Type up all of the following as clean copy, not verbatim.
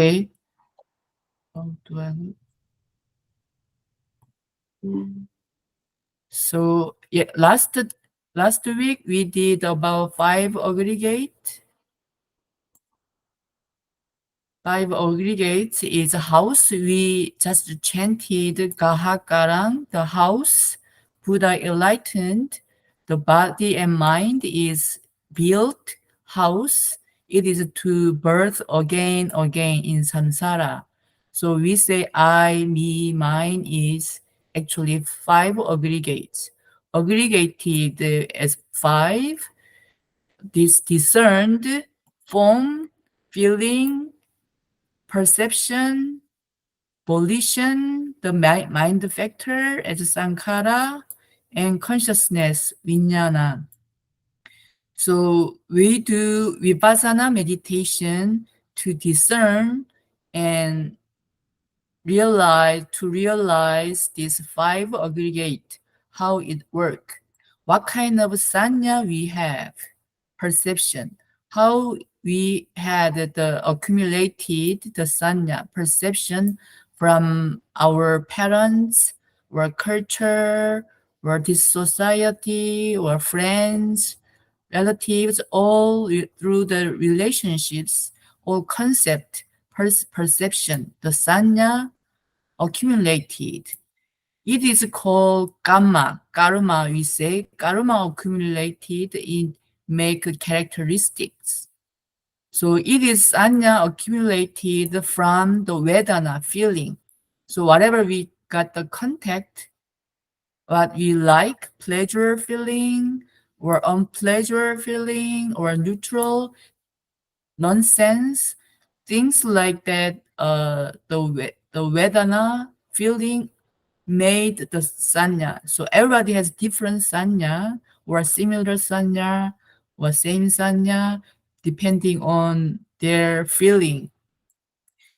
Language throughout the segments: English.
Okay. How do I? So yeah, last week we did about five aggregate. Five aggregates is a house. We just chanted Gahakarang, the house. Buddha enlightened. The body and mind is built house. It is to birth again in samsara. So we say I, me, mine is actually five aggregates. Aggregated as five, this discerned form, feeling, perception, volition, the mind factor as sankhara, and consciousness, vijnana. So we do vipassana meditation to discern and realize these five aggregate, how it work, what kind of sanya we have, perception, how we had the accumulated the sanya perception from our parents or culture or this society or friends, relatives, all through the relationships or concept, perception, the sanya accumulated. It is called karma we say. Karma accumulated in make characteristics. So it is sanya accumulated from the Vedana feeling. So whatever we got the contact, what we like, pleasure feeling, or unpleasure feeling, or neutral, nonsense, things like that, the Vedana feeling made the sanya. So everybody has different sanya or similar sanya or same sanya depending on their feeling.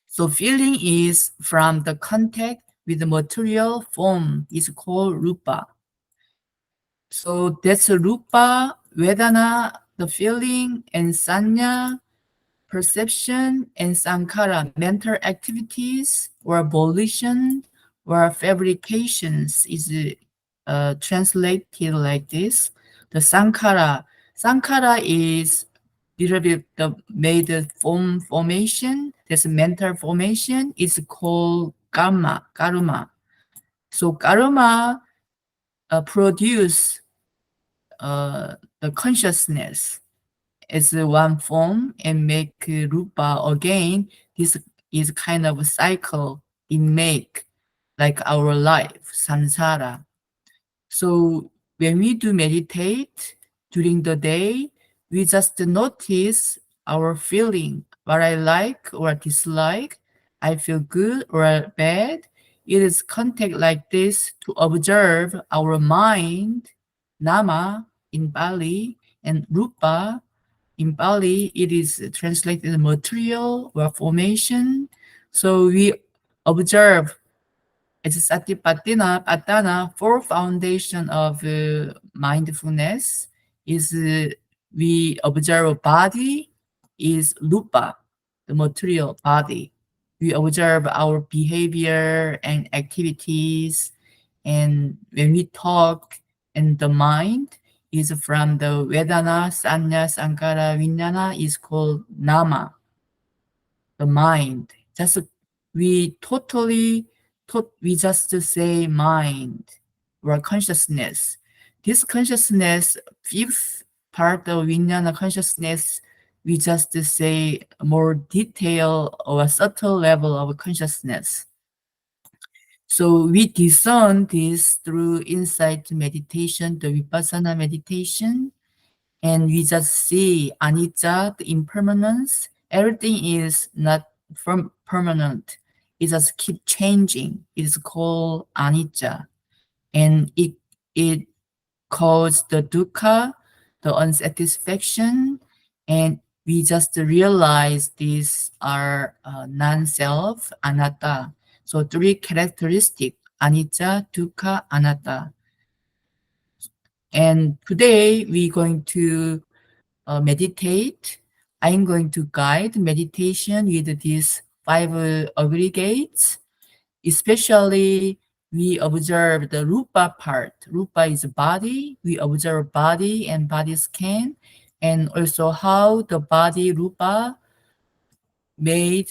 So feeling is from the contact with the material form is called rupa. So that's a rupa, vedana, the feeling, and sanya, perception, and sankhara, mental activities or volition or fabrications is translated like this. The sankhara is little bit the made formation. This mental formation is called karma. So karma produce the consciousness as one form and make rupa again. This is kind of a cycle in make like our life, samsara. So when we do meditate during the day, we just notice our feeling, what I like or dislike, I feel good or bad. It is contact like this to observe our mind, nama in Bali, and rupa in Bali. It is translated material or formation. So we observe it's Satipatthana, four foundation of mindfulness is we observe body is rupa, the material body. We observe our behavior and activities, and when we talk, and the mind is from the Vedana, Sanya, Sankara, Vijnana is called Nama, the mind. Just we totally we just say mind or consciousness. This consciousness, fifth part of vijnana consciousness, we just say more detail or subtle level of consciousness. So we discern this through insight meditation, the vipassana meditation, and we just see anicca, the impermanence. Everything is not permanent. It just keep changing. It's called anicca, and it causes the dukkha, the unsatisfaction, and we just realize these are non-self, anatta. So three characteristics: anicca, dukkha, anatta. And today we're going to meditate. I'm going to guide meditation with these five aggregates. Especially, we observe the Rupa part. Rupa is body. We observe body and body scan, and also how the body Rupa made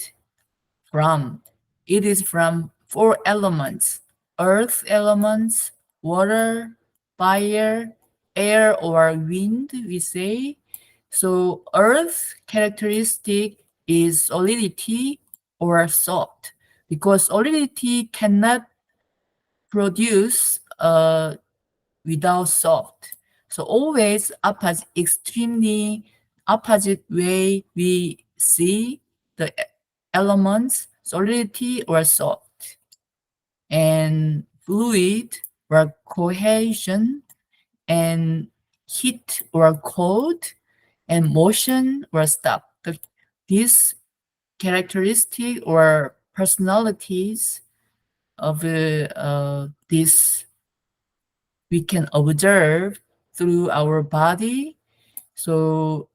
from. It is from four elements: earth elements, water, fire, air or wind, we say. So earth characteristic is solidity or soft, because solidity cannot produce without soft. So always opposite, extremely opposite way we see the elements, solidity or soft, and fluid or cohesion, and heat or cold, and motion or stop. These characteristic or personalities of this we can observe through our body. So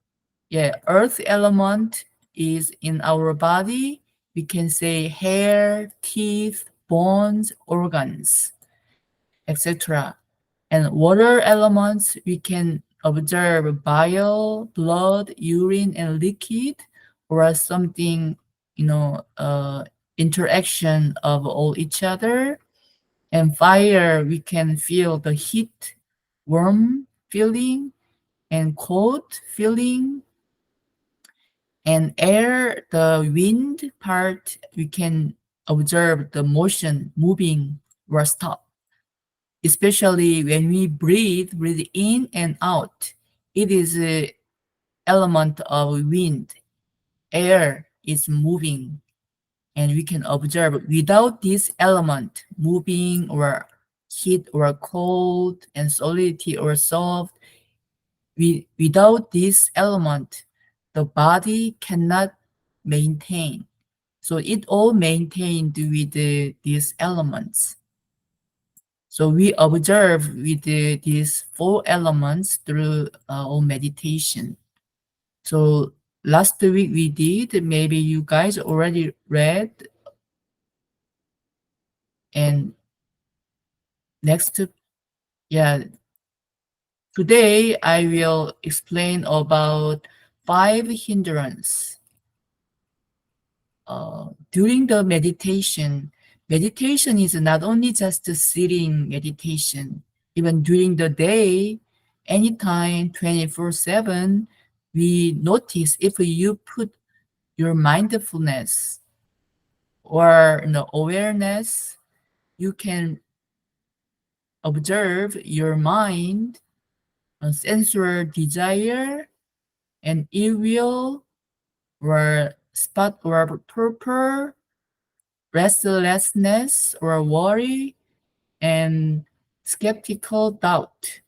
yeah, earth element is in our body. We can say hair, teeth, bones, organs, etc. And water elements, we can observe bile, blood, urine, and liquid, or something, interaction of all each other. And fire, we can feel the heat, warm feeling, and cold feeling. And air, the wind part, we can observe the motion, moving or stop. Especially when we breathe in and out. It is a element of wind. Air is moving, and we can observe without this element, moving or heat or cold and solidity or soft. Without this element, the body cannot maintain. So it all maintained with these elements. So we observe with these four elements through our meditation. So last week we did, maybe you guys already read, and next, yeah, today I will explain about five hindrances. During the meditation, meditation is not only just sitting meditation. Even during the day, anytime, 24/7, we notice if you put your mindfulness or awareness, you can observe your mind, sensual desire, and evil, or spot or purple, restlessness or worry, and skeptical doubt.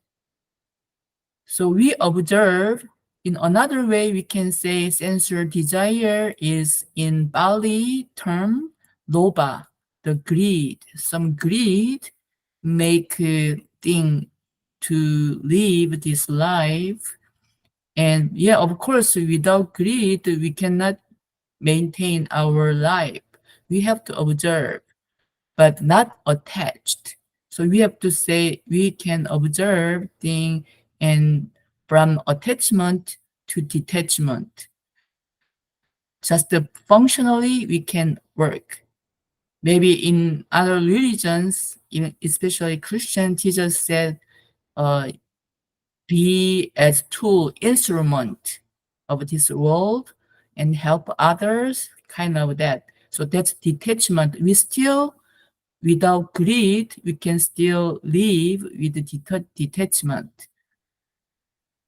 So we observe. In another way, we can say sensual desire is in Bali term Lobha, the greed. Some greed make thing to live this life. And yeah, of course, without greed, we cannot maintain our life. We have to observe, but not attached. So we have to say we can observe thing, and from attachment to detachment. Just functionally we can work. Maybe in other religions, even especially Christian, Jesus said, uh, be as tool, instrument of this world and help others, kind of that. So that's detachment. We still, without greed, we can still live with the detachment.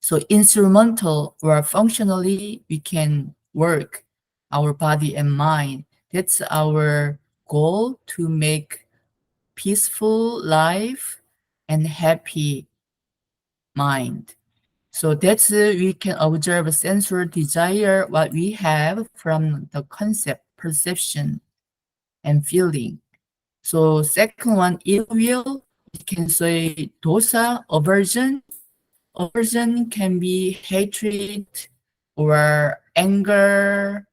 So instrumental or functionally, we can work our body and mind. That's our goal, to make peaceful life and happy mind. So that's we can observe a sensual desire, what we have from the concept, perception, and feeling. So second one, ill will, we can say dosa, aversion. Aversion can be hatred or anger,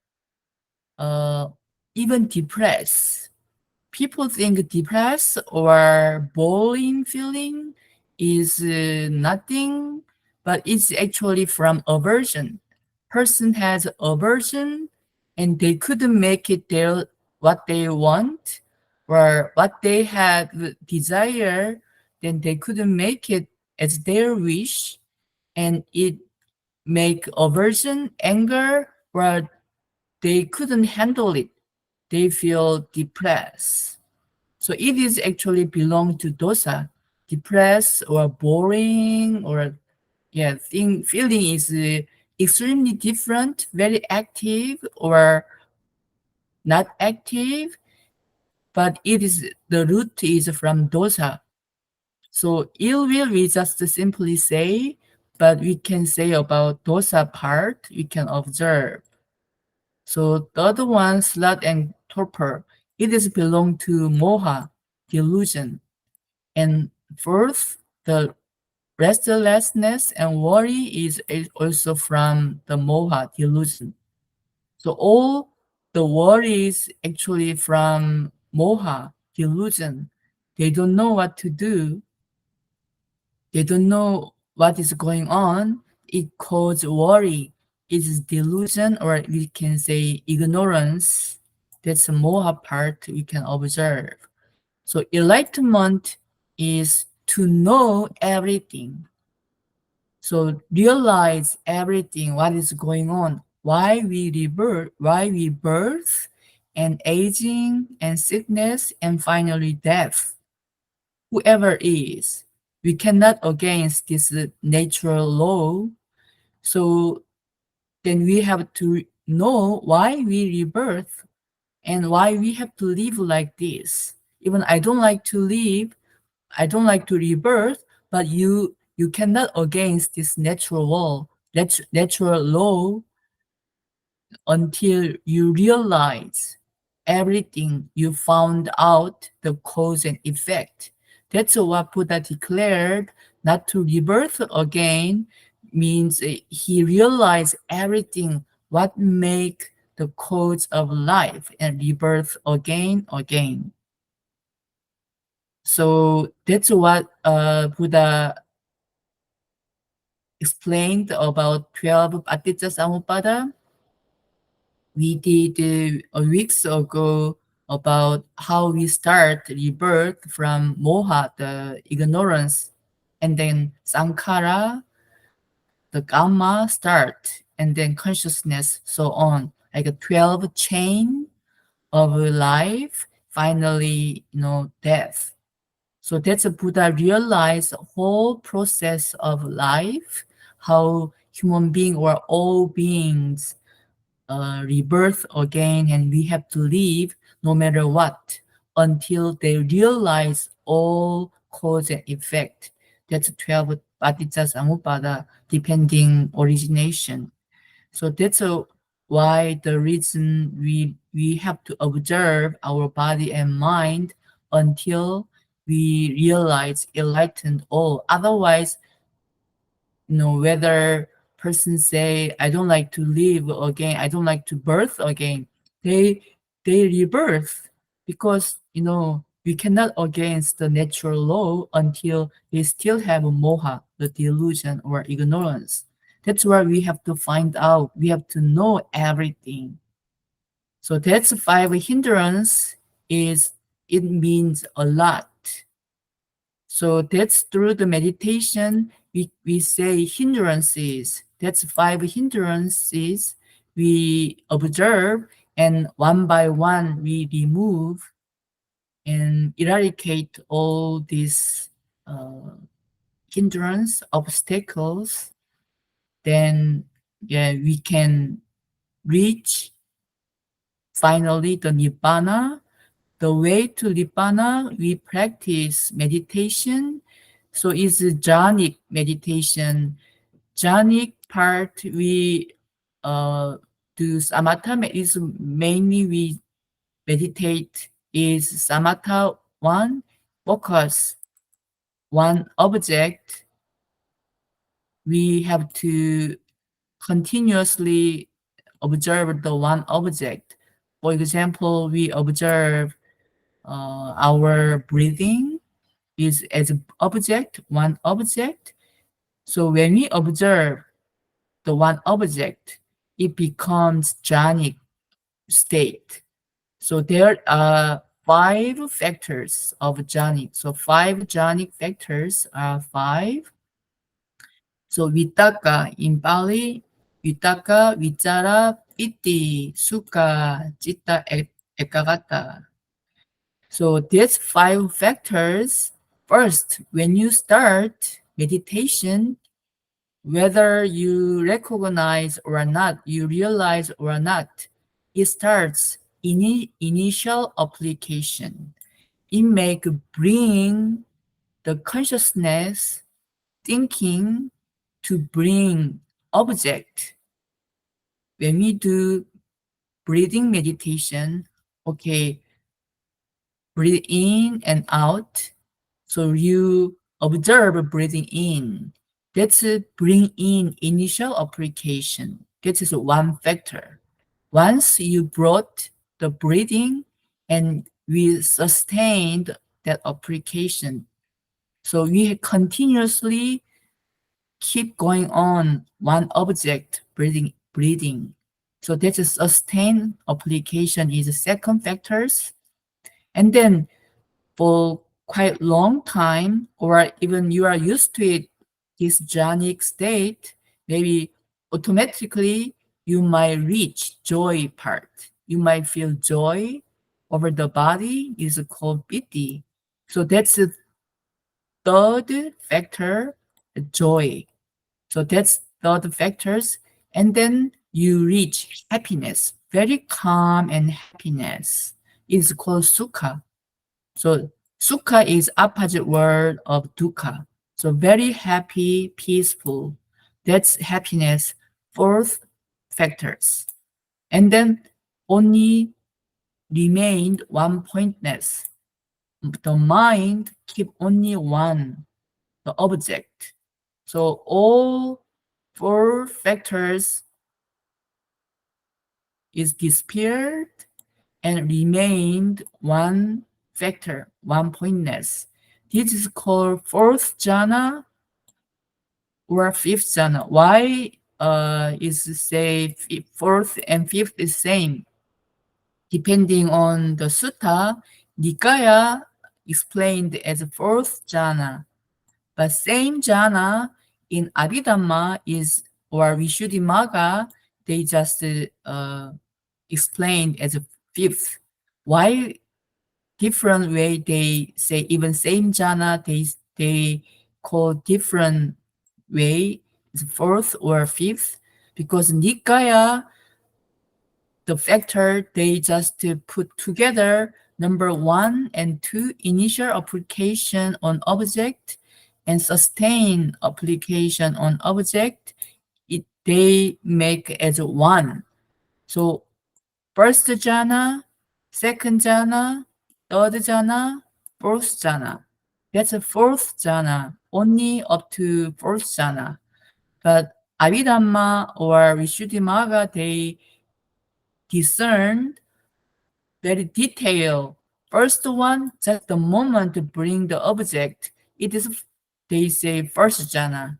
even depressed. People think depressed or boring feeling is nothing, but it's actually from aversion. Person has aversion and they couldn't make it their what they want or what they had desire, then they couldn't make it as their wish, and it make aversion, anger, or they couldn't handle it. They feel depressed. So it is actually belong to dosa. Depressed or boring or yeah, feeling is extremely different, very active or not active, but it is the root is from dosa. So ill will we just simply say, but we can say about dosa part, we can observe. So the other one, sloth and torpor, it is belong to moha, delusion. And fourth, the restlessness and worry is also from the moha, delusion. So all the worries actually from moha, delusion. They don't know what to do. They don't know what is going on. It causes worry. It is delusion, or we can say ignorance. That's the moha part we can observe. So enlightenment is to know everything. So realize everything, what is going on, why we birth, and aging, and sickness, and finally death. Whoever is, we cannot against this natural law. So then we have to know why we rebirth and why we have to live like this. Even I don't like to live, I don't like to rebirth, but you cannot against this natural law, natural law until you realize everything you found out the cause and effect. That's what Buddha declared. Not to rebirth again means he realized everything what make the cause of life and rebirth again. So that's what Buddha explained about 12 Paticca Samuppada. We did weeks ago about how we start rebirth from moha, the ignorance, and then sankhara, the karma start, and then consciousness, so on, like a 12 chain of life, finally, death. So that's a Buddha realized the whole process of life, how human being or all beings rebirth again, and we have to live no matter what until they realize all cause and effect. That's 12 Paticca Samuppada, depending origination. So that's why the reason we have to observe our body and mind until we realize enlightened all. Otherwise, whether person say I don't like to live again, I don't like to birth again, they they rebirth because we cannot against the natural law until they still have moha, the delusion or ignorance. That's where we have to find out, we have to know everything. So that's five hindrance is it means a lot. So that's through the meditation, we say hindrances. That's five hindrances we observe, and one by one we remove and eradicate all these hindrance, obstacles. Then yeah, we can reach finally the Nibbana. The way to Nibbana, we practice meditation. So it's a jhanic meditation. Jhanic part we do samatha is mainly we meditate is samatha one, focus one object. We have to continuously observe the one object. For example, we observe our breathing is as an object, one object. So when we observe the one object, it becomes jhanic state. So there are five factors of jhanic. So five jhanic factors are five. So vitaka in Bali, vitaka, vichara, piti, sukha, citta, ekagata. So these five factors, first, when you start meditation, whether you recognize or not, you realize or not, it starts initial application. It may bring the consciousness thinking to bring object. When we do breathing meditation, okay, breathe in and out. So you observe breathing in. That's bring in initial application. That is one factor. Once you brought the breathing and we sustained that application, so we continuously keep going on one object breathing. So that's a sustained application is the second factors. And then for quite long time, or even you are used to it, this jhanic state, maybe automatically you might reach joy part. You might feel joy over the body is called piti. So that's the third factor, joy. So that's third factors. And then you reach happiness, very calm and happiness. It's called sukha. So sukha is opposite word of dukkha. So very happy, peaceful. That's happiness. Fourth factors. And then only remained one pointness. The mind keep only one, the object. So all four factors is disappeared and remained one factor, one pointness. This is called fourth jhana or fifth jhana. Why is say fourth and fifth is same? Depending on the sutta, Nikaya explained as fourth jhana. But same jhana in Abhidhamma is or Visuddhimagga, they just explained as a fifth. Why different way they say even same jhana they call different way is fourth or fifth because Nikaya the factor they just put together number one and two initial application on object and sustain application on object they make as one. So first jhana, second jhana, third jhana, fourth jhana. That's a fourth jhana, only up to fourth jhana. But Abhidhamma or Visuddhimagga, they discern very detailed. First one, just the moment to bring the object, it is, they say, first jhana.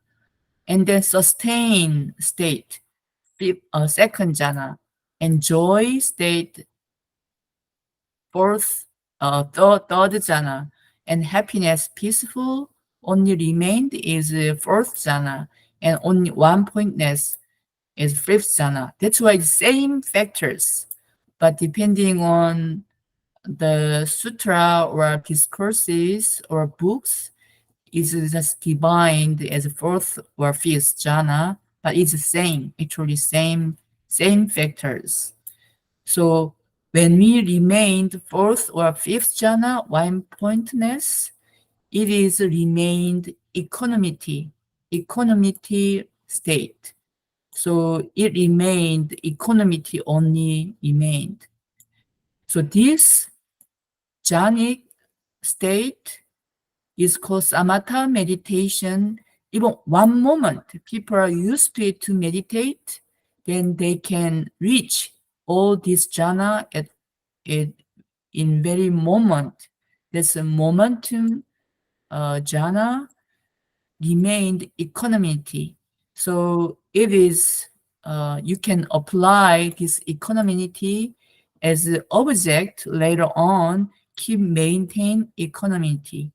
And then sustain state, second jhana. And joy state, fourth, third jhana, and happiness, peaceful, only remained is fourth jhana, and only one pointness is fifth jhana. That's why same factors, but depending on the sutra or discourses or books, is just divined as fourth or fifth jhana, but it's the same, actually same factors. So when we remained fourth or fifth jhana, one pointness, it is remained equanimity state. So it remained, equanimity only remained. So this jhanic state is called samatha meditation. Even one moment, people are used to it to meditate, then they can reach all this jhana at it in very moment. This momentum jhana remained equanimity. So it is you can apply this equanimity as an object later on, keep maintain equanimity.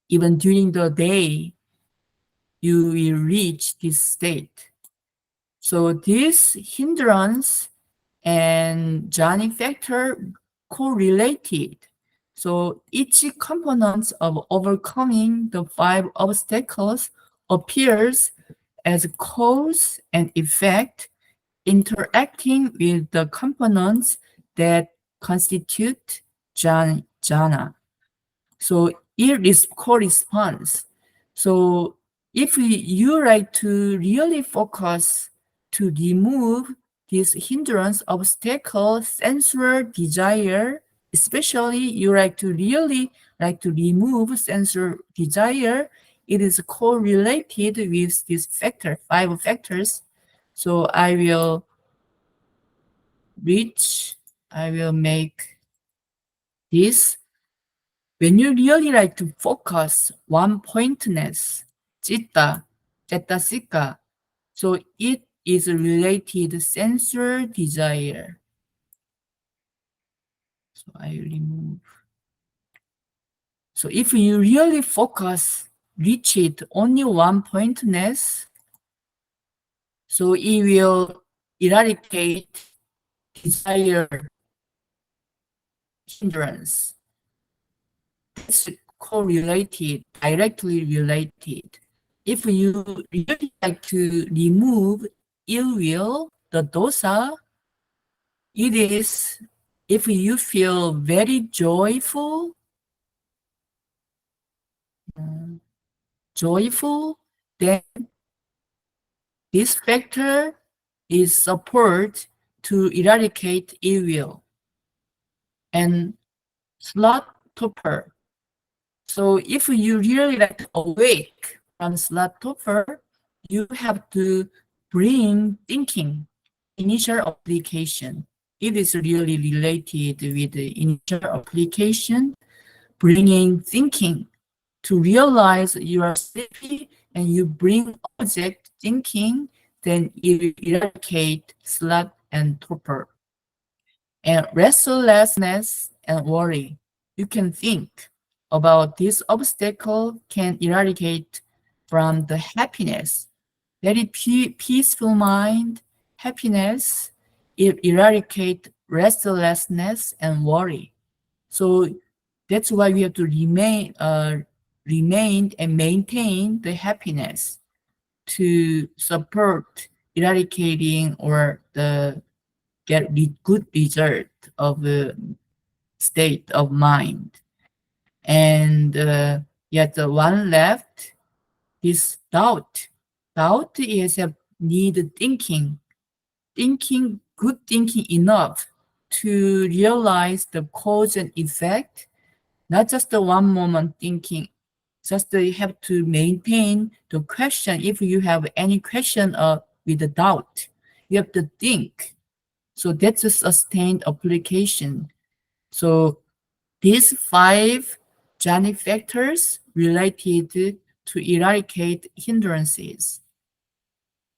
Even during the day, you will reach this state. So this hindrance and jhana factor correlated. So each component of overcoming the five obstacles appears as cause and effect interacting with the components that constitute jhana. So it is corresponds. So if you like to really focus to remove this hindrance, obstacle, sensual desire, especially you like to really like to remove sensual desire, it is correlated with this factor, five factors. So I will make this. When you really like to focus one pointness, citta, cetasika, so it is related sensual desire. So I remove. So if you really focus, reach it only one pointness, so it will eradicate desire hindrance. That's correlated, directly related. If you really like to remove ill will, the dosa, it is if you feel very joyful, then this factor is support to eradicate ill will. And sloth torpor. So if you really like to awake from sloth torpor, you have to bring thinking, initial application. It is really related with the initial application, bringing thinking to realize you are sleepy and you bring object thinking, then you eradicate sloth and torpor. And restlessness and worry. You can think about this obstacle can eradicate from the happiness. Very peaceful mind, happiness, it eradicate restlessness and worry. So that's why we have to remain and maintain the happiness to support eradicating or the get good result of the state of mind. And yet the one left is doubt. Doubt is a need thinking, good thinking enough to realize the cause and effect, not just the one moment thinking. Just you have to maintain the question. If you have any question with the doubt, you have to think. So that's a sustained application. So these five jhana factors related to eradicate hindrances.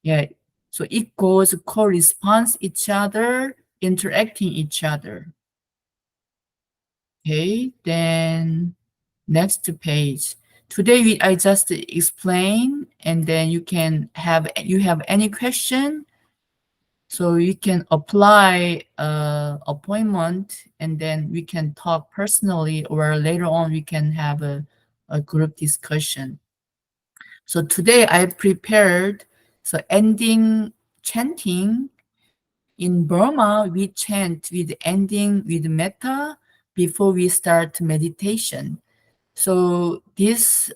Yeah. So it goes corresponds each other, interacting each other. Okay, then next page. Today I just explain, and then you have any question, so you can apply appointment, and then we can talk personally, or later on we can have a group discussion. So today I prepared so ending chanting. In Burma, we chant with ending with metta before we start meditation. So this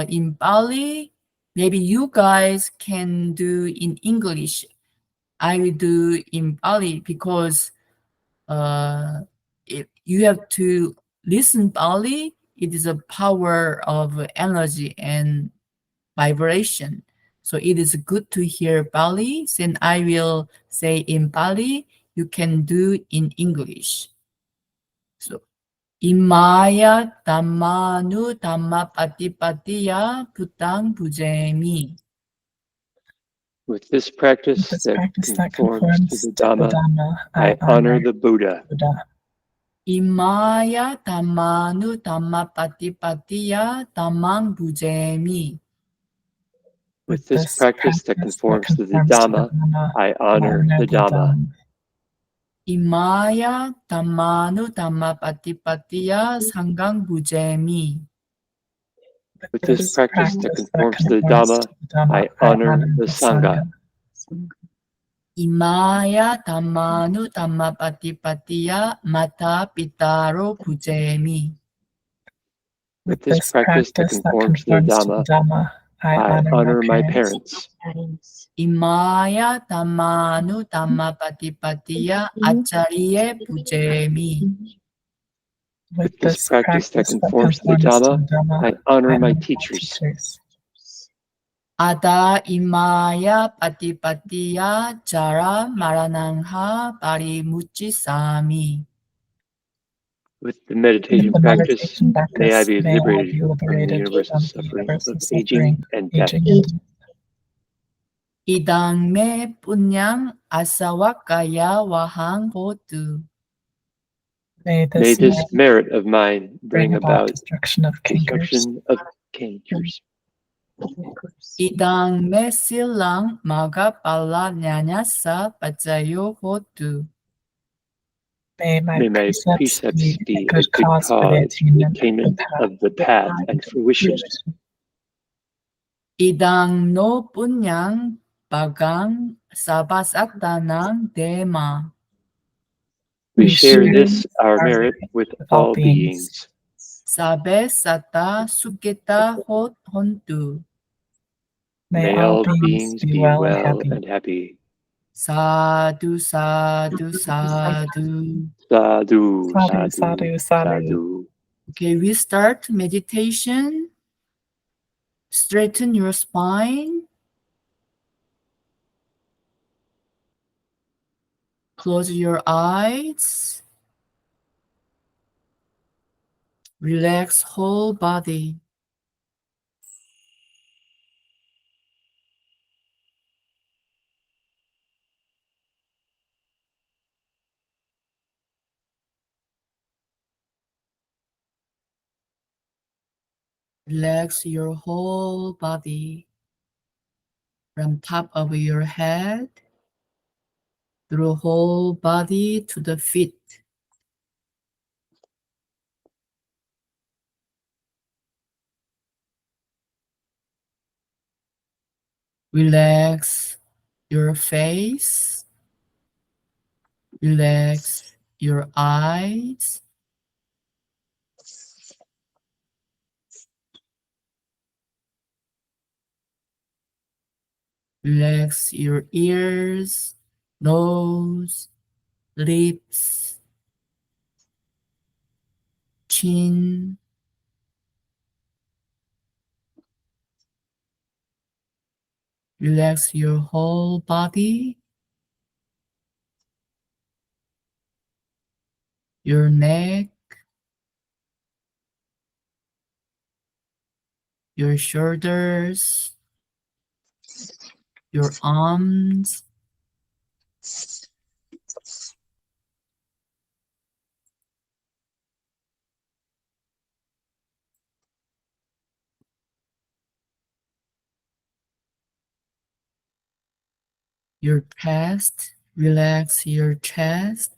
in Bali, maybe you guys can do in English. I will do in Bali because if you have to listen Bali, it is a power of energy and vibration. So it is good to hear Bali. Then I will say in Bali, you can do in English. So, Imaya dhammanu dhammapatipatiya bhutang bhujemi. With this practice that conforms to the Dhamma, I honor the Buddha. Imaya dhammanu dhammapatipatiya dhammang bhujemi. With this practice that conforms to the Dhamma, I honor the Dhamma. Imaya dhammanu dhammapatipatiya sanghang bhujemi. With this practice that conforms to the Dhamma, I honor the Sangha. Imaya dhammanu dhammapatipatiya mata pitaro bhujemi. With this practice that conforms to the Dhamma, I honor my parents. Imaya dhammanu dhammapatipatiya acharya bhujemi. With this practice that conforms to the Dhamma, I honor my teachers. Ada imaya patipatiya jara maranangha parimuchisami. With the meditation practice, may I be liberated from the universal suffering of aging and death. Idang me punyang asawakaya wahang hotu. May this merit of mine bring about destruction of cancers. Idang me silang magapala nyanyasa pacayo hotu. May my precepts be a good cause for the attainment of the path and fruition. Idang no punyang bagang sabasaktanang dema. We share this, our merit, with all beings. Sabe sata suketa hontu. May all beings be well and happy. Sadhu, sadhu, sadhu. Sadhu, sadhu, sadhu. Okay, we start meditation. Straighten your spine. Close your eyes. Relax whole body. Relax your whole body from top of your head through whole body to the feet. Relax your face. Relax your eyes. Relax your ears, nose, lips, chin. Relax your whole body, your neck, your shoulders, your arms, your chest. Relax your chest.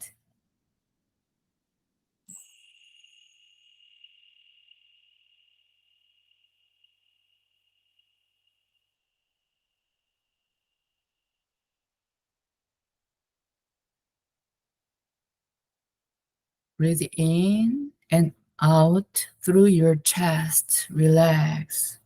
Breathe in and out through your chest. Relax.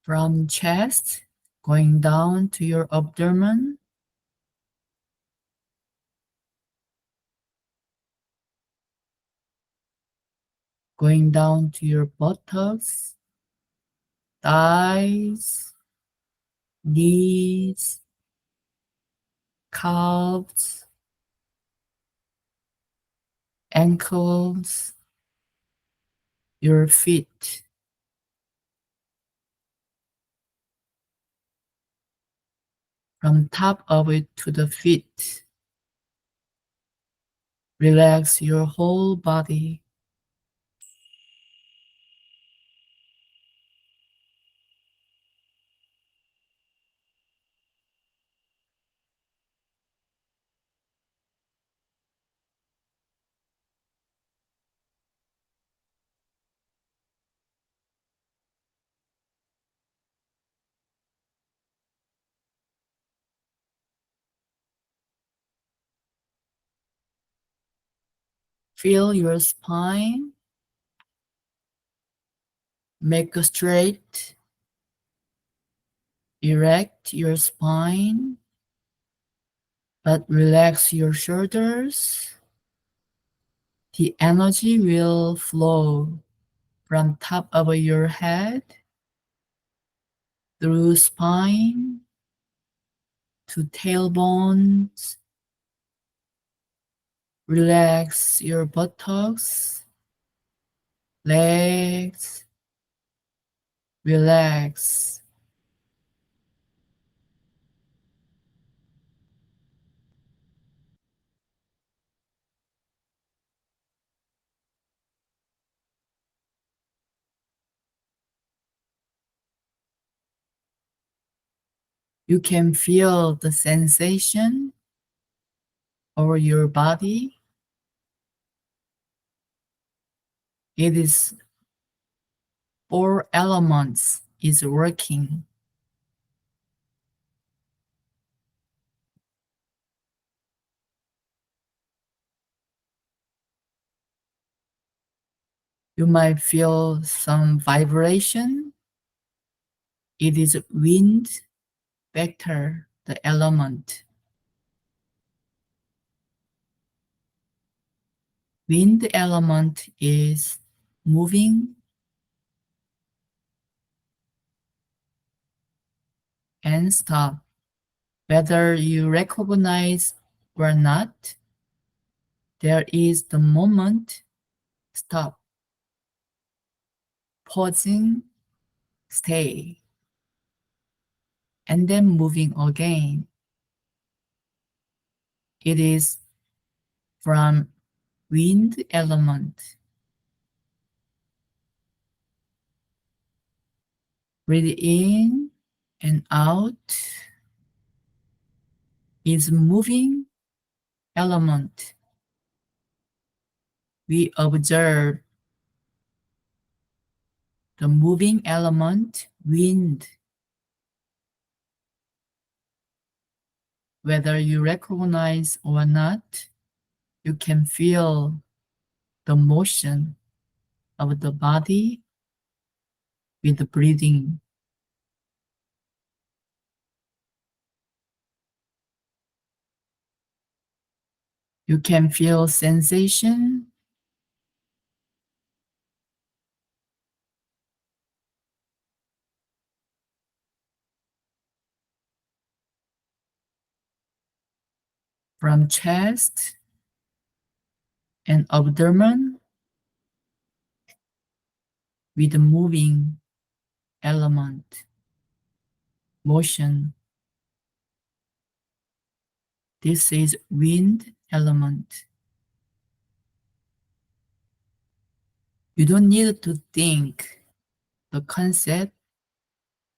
From chest, going down to your abdomen, going down to your buttocks, thighs, knees, calves, ankles, your feet. From top of it to the feet, relax your whole body. Feel your spine. Make a straight. Erect your spine, but relax your shoulders. The energy will flow from top of your head through spine to tailbones. Relax your buttocks, legs, relax. You can feel the sensation over your body. It is four elements is working. You might feel some vibration. It is wind vector, the element. Wind element is moving and stop. Whether you recognize or not, there is the moment, stop, pausing, stay, and then moving again. It is from wind element. Breathe in and out is moving element. We observe the moving element, wind. Whether you recognize or not, you can feel the motion of the body with the breathing. You can feel sensation from chest and abdomen with the moving element, motion. This is wind element. You don't need to think the concept,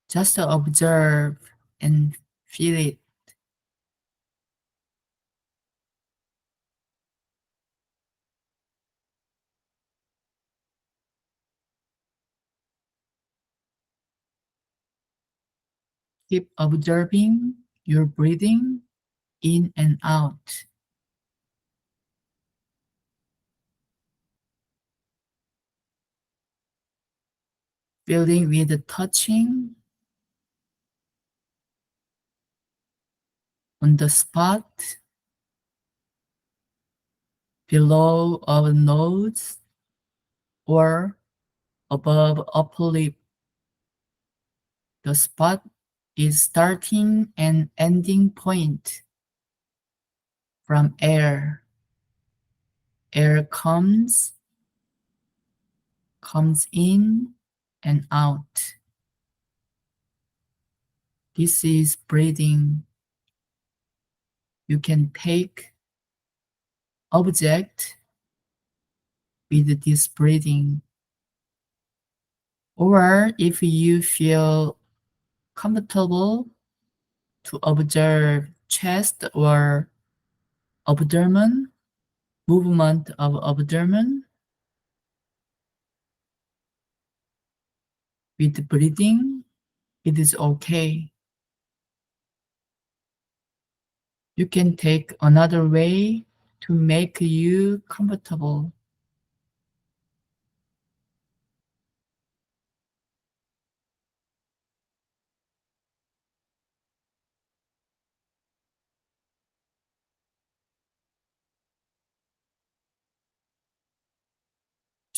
just observe and feel it. Keep observing your breathing in and out. Feeling with the touching on the spot below our nose or above upper lip. The spot is starting and ending point from air. Air comes in and out. This is breathing. You can take object with this breathing. Or if you feel comfortable to observe chest or abdomen, movement of abdomen with breathing, it is okay. You can take another way to make you comfortable.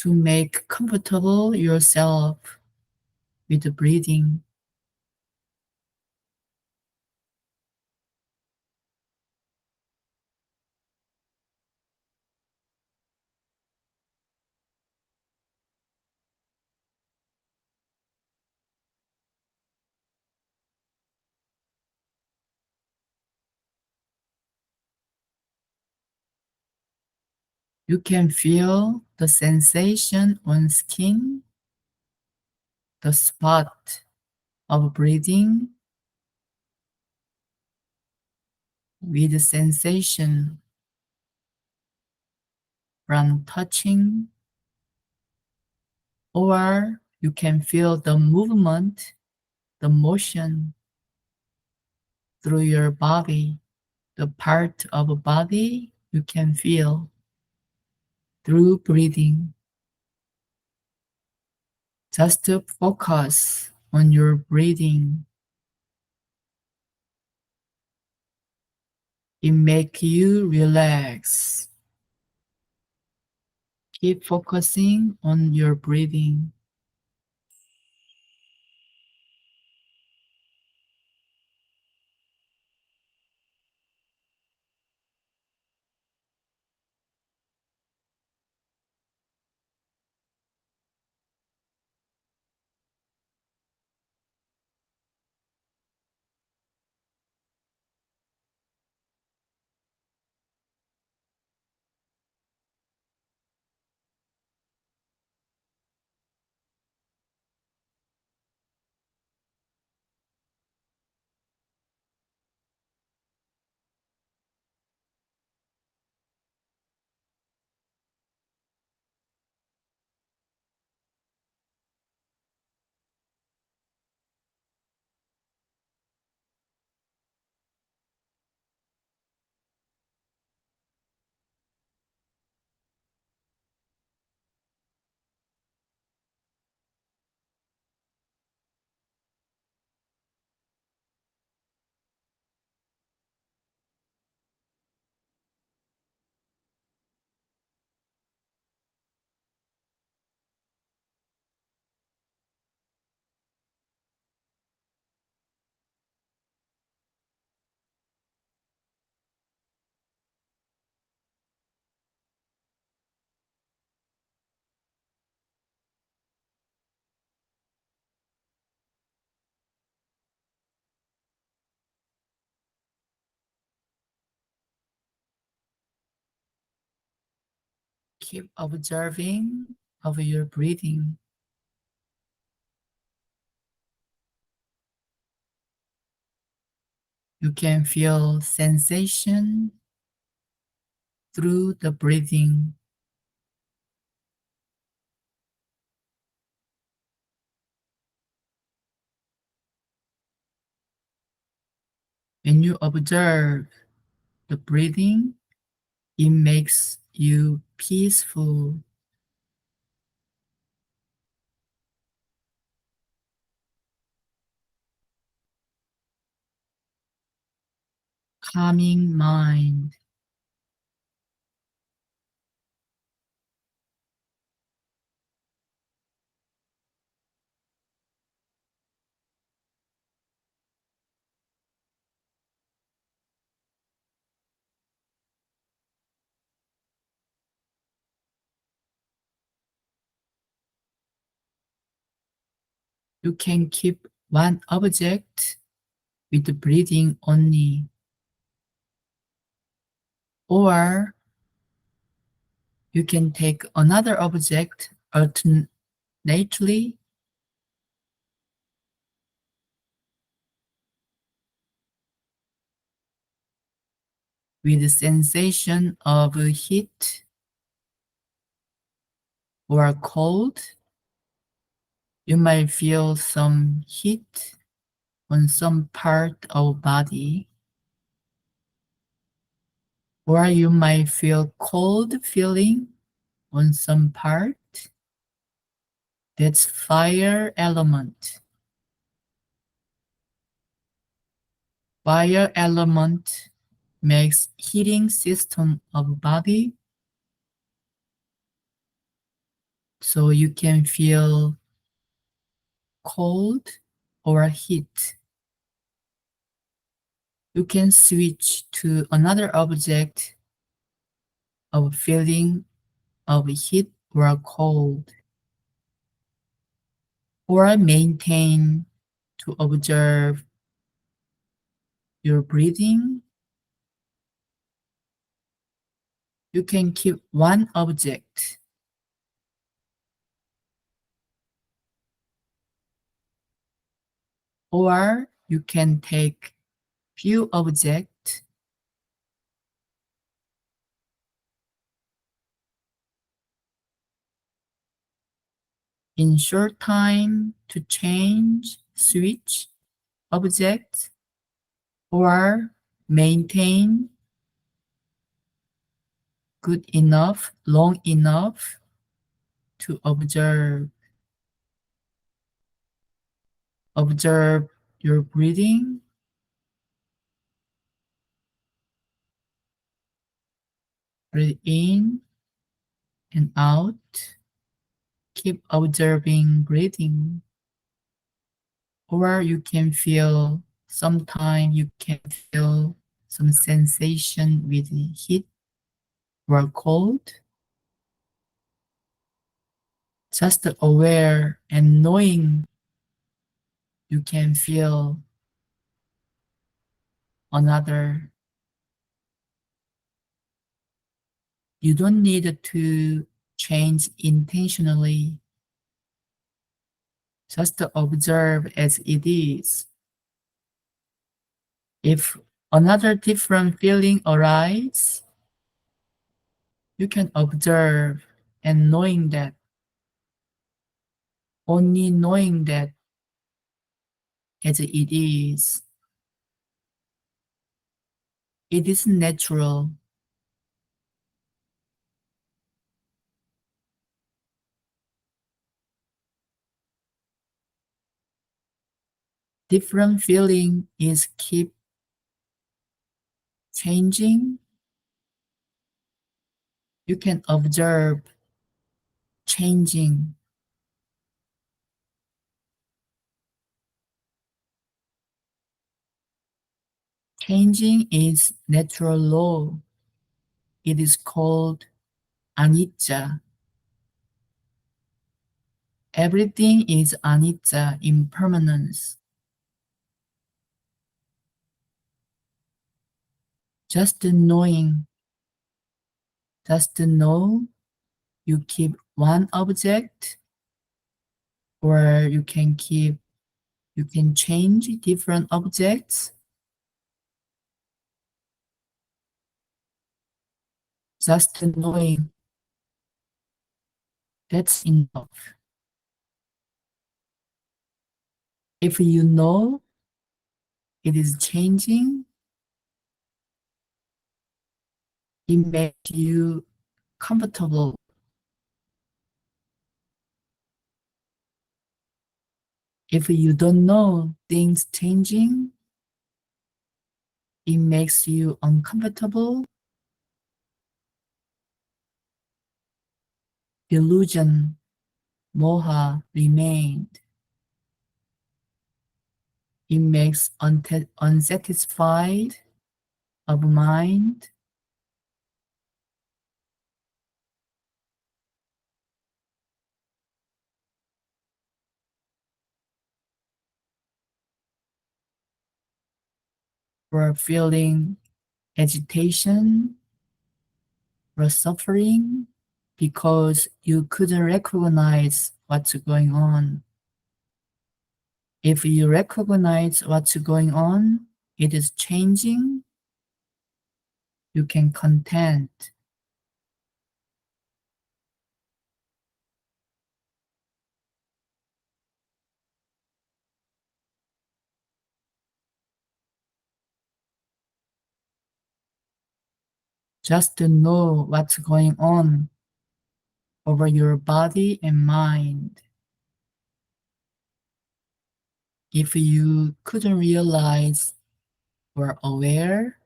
To make comfortable yourself with the breathing. You can feel the sensation on skin, the spot of breathing with the sensation from touching, or you can feel the movement, the motion through your body, the part of a body you can feel through breathing. Just to focus on your breathing. It makes you relax. Keep focusing on your breathing. Keep observing of your breathing. You can feel sensation through the breathing. When you observe the breathing, it makes you peaceful, calming mind. You can keep one object with the breathing only, or you can take another object alternately with the sensation of heat or cold. You might feel some heat on some part of body, or you might feel cold feeling on some part. That's fire element. Fire element makes heating system of body, so you can feel cold or heat. You can switch to another object of feeling of heat or cold, or maintain to observe your breathing. You can keep one object, or you can take few objects. In short time to change, switch objects, or maintain good enough, long enough to observe. Observe your breathing. Breathe in and out. Keep observing breathing. Or you can feel, sometimes you can feel some sensation with heat or cold. Just aware and knowing you can feel another. You don't need to change intentionally. Just observe as it is. If another different feeling arises, you can observe and knowing that, only knowing that as it is. It is natural. Different feeling is keep changing. You can observe changing. Changing is natural law. It is called anicca. Everything is anicca, impermanence. Just knowing, just to know you keep one object, or you can change different objects. Just knowing, that's enough. If you know it is changing, it makes you comfortable. If you don't know things changing, it makes you uncomfortable, delusion, moha remained. It makes unsatisfied of mind, or feeling agitation or suffering because you couldn't recognize what's going on. If you recognize what's going on, it is changing, you can content. Just to know what's going on over your body and mind. If you couldn't realize or aware,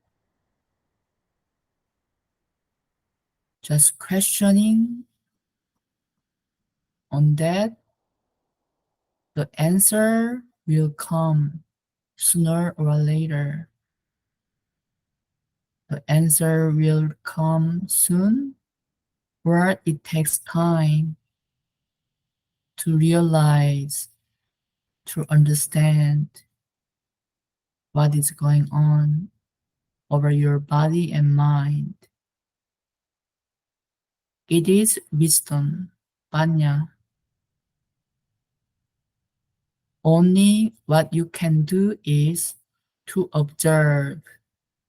just questioning on that, the answer will come sooner or later. The answer will come soon, or it takes time to realize, to understand what is going on over your body and mind. It is wisdom, panya. Only what you can do is to observe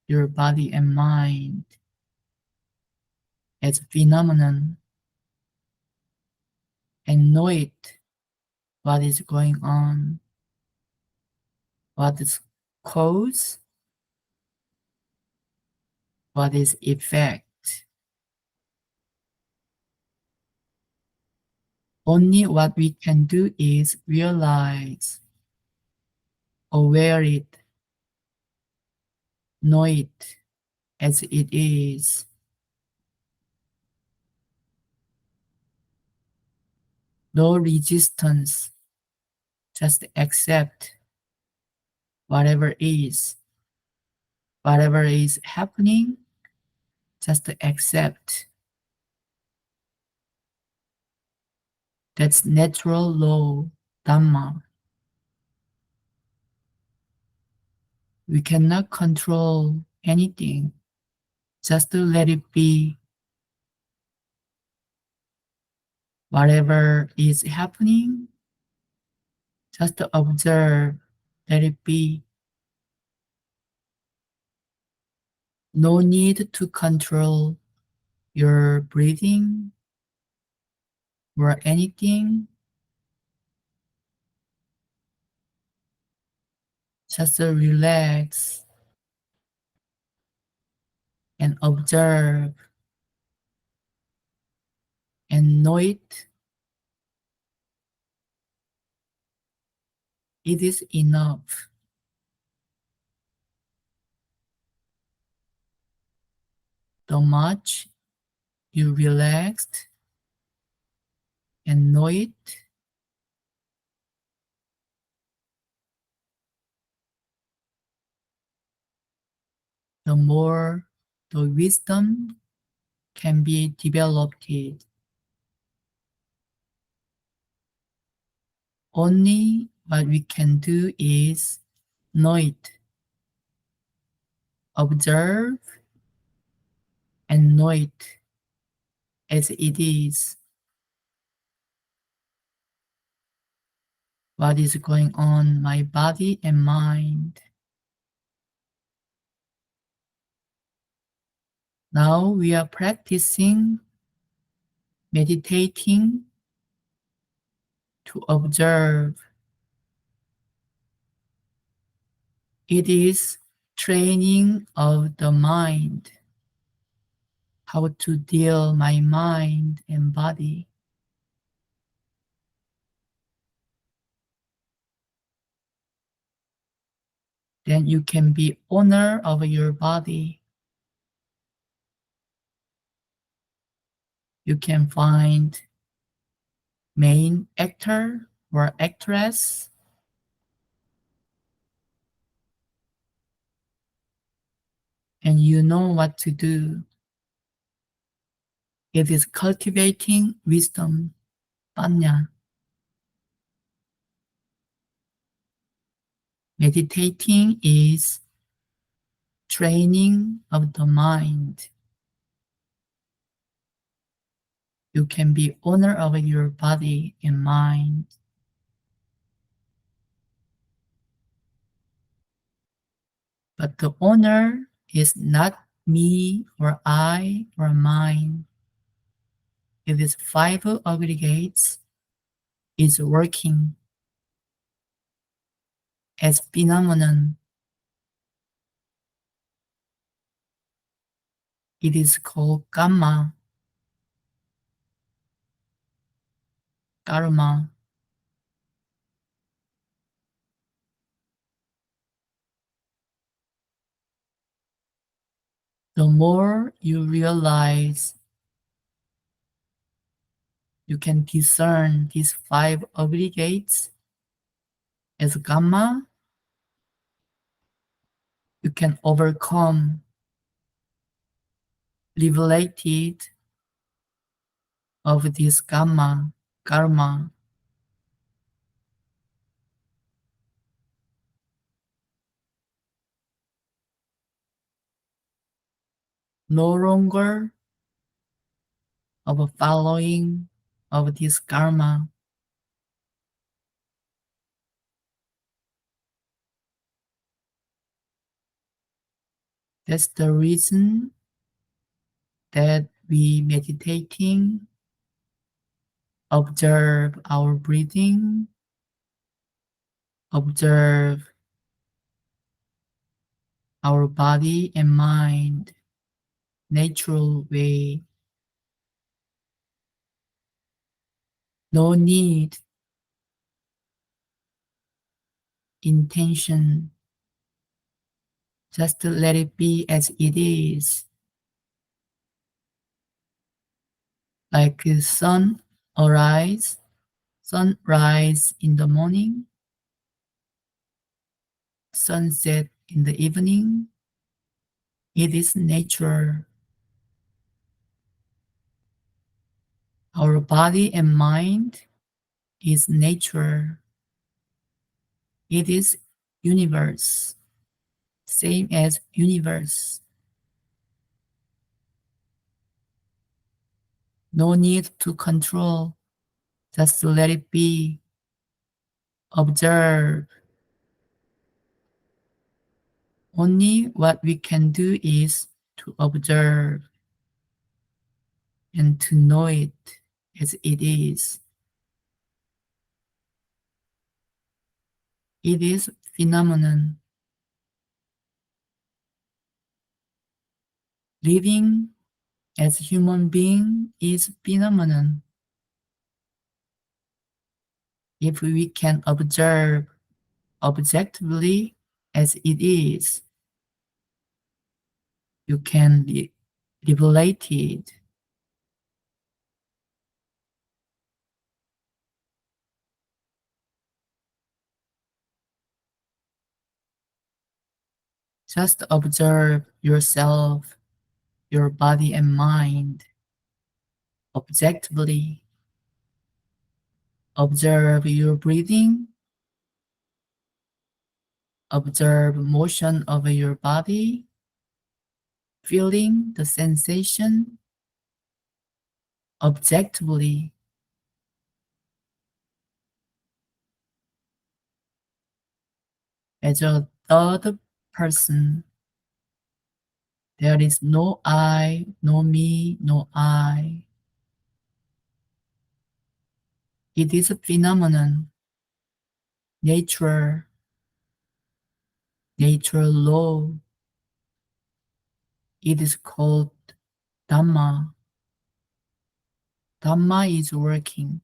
your body and mind as phenomenon and know it, what is going on, what is cause, what is effect. Only what we can do is realize, aware it, know it as it is. No resistance, just accept whatever is happening, just accept. That's natural law, Dhamma. We cannot control anything, just to let it be. Whatever is happening, just to observe, let it be. No need to control your breathing or anything. Just to relax and observe and know it. It is enough. The much you relaxed and know it, the more the wisdom can be developed. Only what we can do is know it, observe and know it as it is. What is going on my body and mind. Now we are practicing meditating to observe. It is training of the mind, how to deal my mind and body. then you can be owner of your body. You can find main actor or actress, and you know what to do. It is cultivating wisdom, panya. Meditating is training of the mind. You can be owner of your body and mind. But the owner is not me or I or mine. It is five aggregates is working as phenomenon. It is called karma. The more you realize you can discern these five aggregates as karma, you can overcome, liberated of this karma. No longer of following of this karma. That's the reason that we meditating, observe our breathing, observe our body and mind, natural way. No need, intention, just let it be as it is. Like the sunrise in the morning, sunset in the evening. It is nature. Our body and mind is nature. It is universe, same as universe. No need to control, just let it be. Observe. Only what we can do is to observe and to know it as it is. It is phenomenon. Living as human being is phenomenon. If we can observe objectively as it is, you can be liberated. Just observe yourself, your body and mind objectively. Observe your breathing. Observe motion of your body, feeling the sensation objectively. As a third person, there is no I, no me, no I. It is a phenomenon, nature law. It is called Dhamma. Dhamma is working.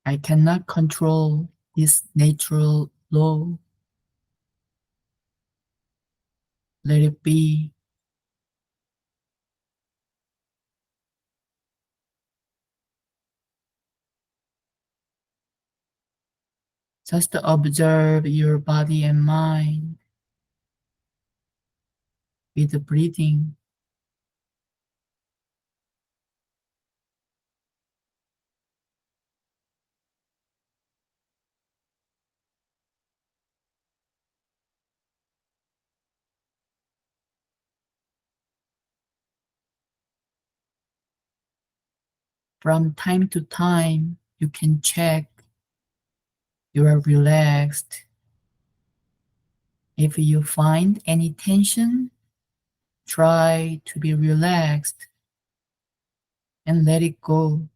I cannot control this natural law. Let it be. Just observe your body and mind with the breathing. From time to time, you can check you are relaxed. If you find any tension, try to be relaxed and let it go.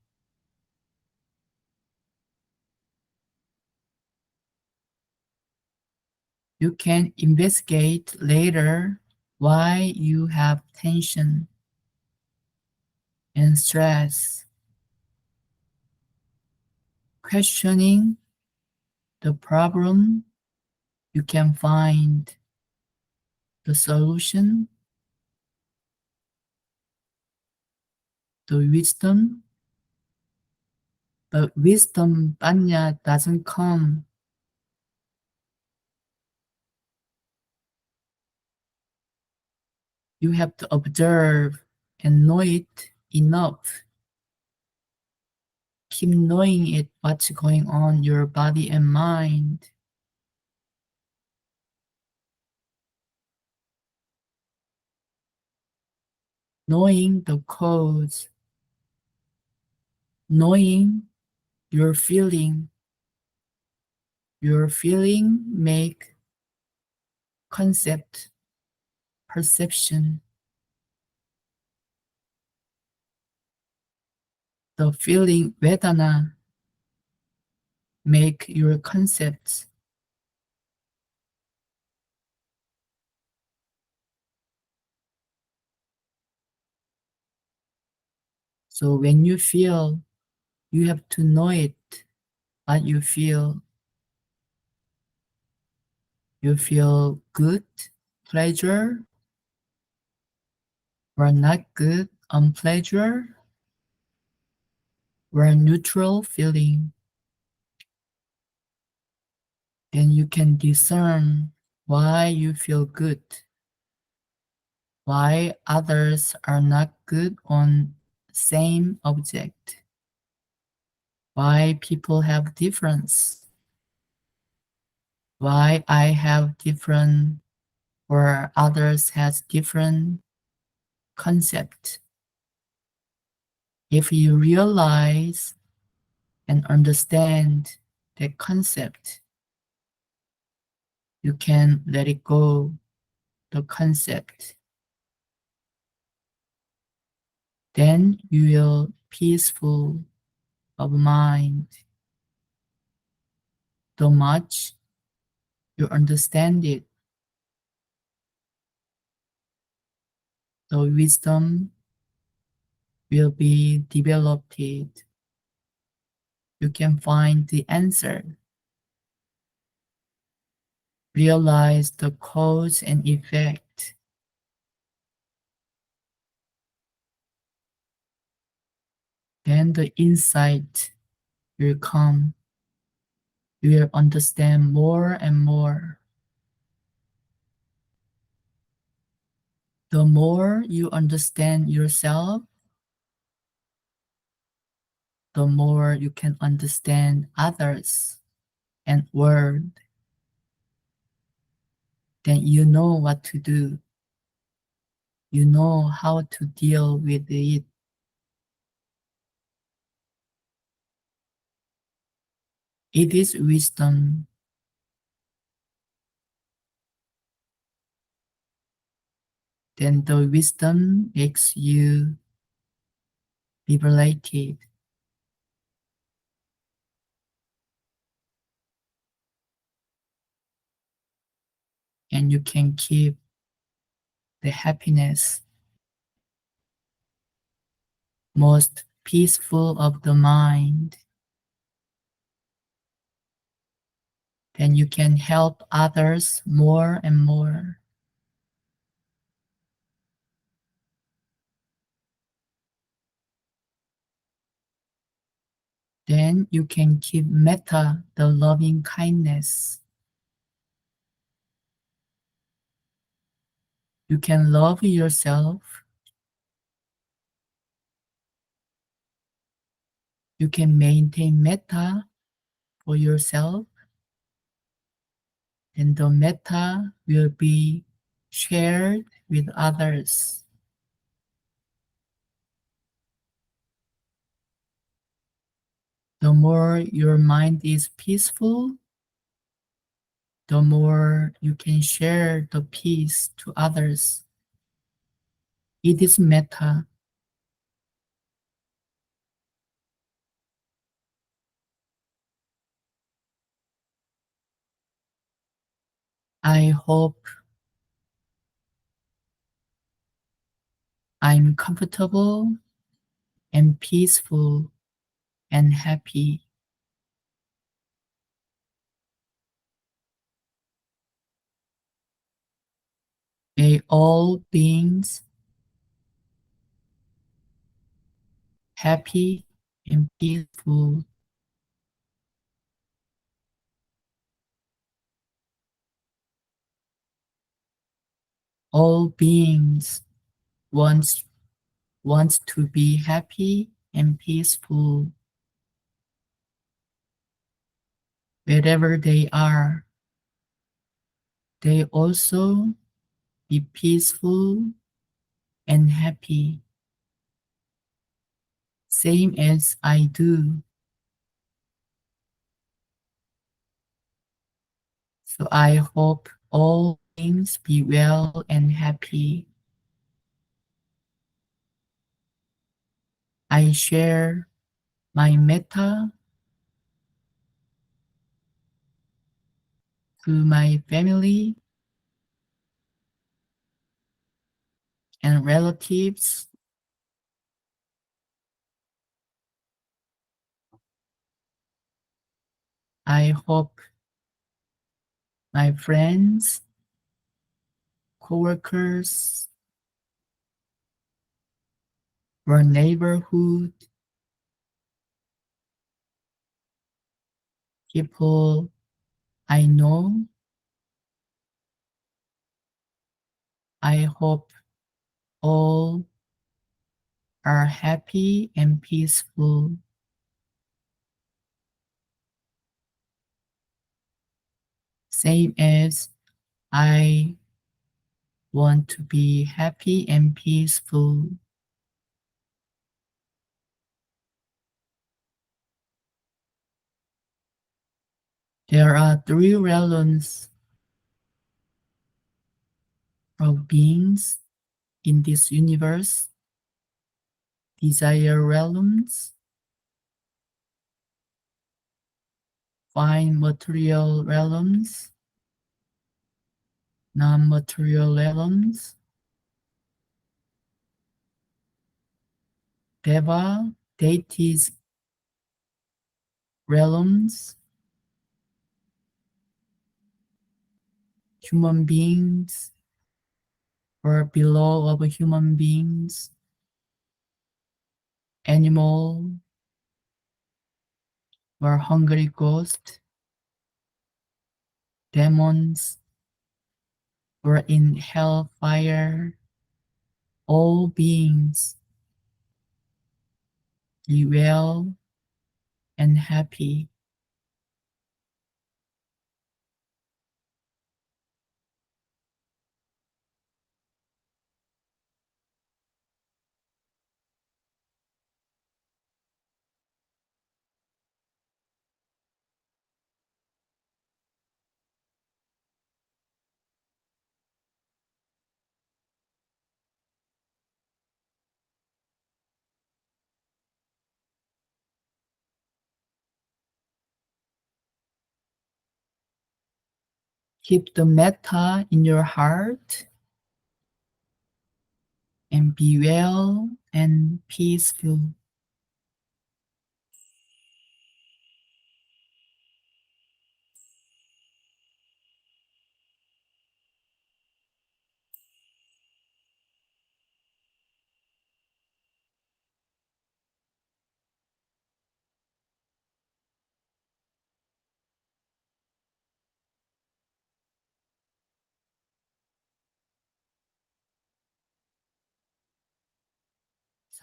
You can investigate later why you have tension and stress. Questioning the problem, you can find the solution, the wisdom. But wisdom, panya, doesn't come. You have to observe and know it enough. Keep knowing it, what's going on in your body and mind. Knowing the cause, knowing your feeling make concept, perception. The feeling vedana make your concepts. So when you feel, you have to know it, what you feel. You feel good, pleasure, or not good, unpleasure, or neutral feeling. Then you can discern why you feel good, why others are not good on same object, why people have difference, why I have different or others has different concept. If you realize and understand the concept, you can let it go, the concept. Then you will peaceful of mind. The much you understand it, the wisdom will be developed. You can find the answer. Realize the cause and effect. Then the insight will come. You will understand more and more. The more you understand yourself, the more you can understand others and world. Then you know what to do. You know how to deal with it. It is wisdom. Then the wisdom makes you liberated. And you can keep the happiness most peaceful of the mind. Then you can help others more and more. Then you can keep metta, the loving kindness. You can love yourself. You can maintain metta for yourself, and the metta will be shared with others. The more your mind is peaceful, the more you can share the peace to others. It is metta. I hope I'm comfortable and peaceful and happy. May all beings happy and peaceful. All beings wants to be happy and peaceful wherever they are. They also be peaceful and happy, same as I do. So I hope all beings be well and happy. I share my metta to my family and relatives. I hope my friends, coworkers, or neighborhood people I know, I hope all are happy and peaceful. Same as I want to be happy and peaceful. There are three realms of beings in this universe: desire realms, fine material realms, non-material realms, deities realms, human beings or below of human beings, animal or hungry ghost, demons or in hellfire, all beings be well and happy. Keep the metta in your heart and be well and peaceful.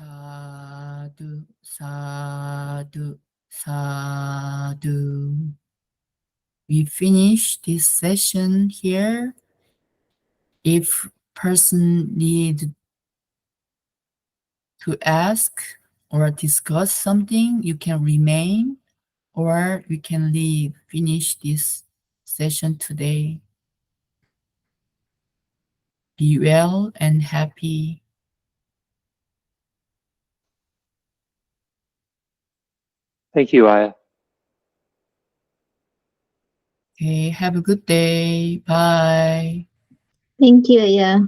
Sadhu, sadhu, sadhu. We finish this session here. If person need to ask or discuss something, you can remain or you can leave. Finish this session today. Be well and happy. Thank you, Aya. Okay, have a good day. Bye. Thank you, yeah.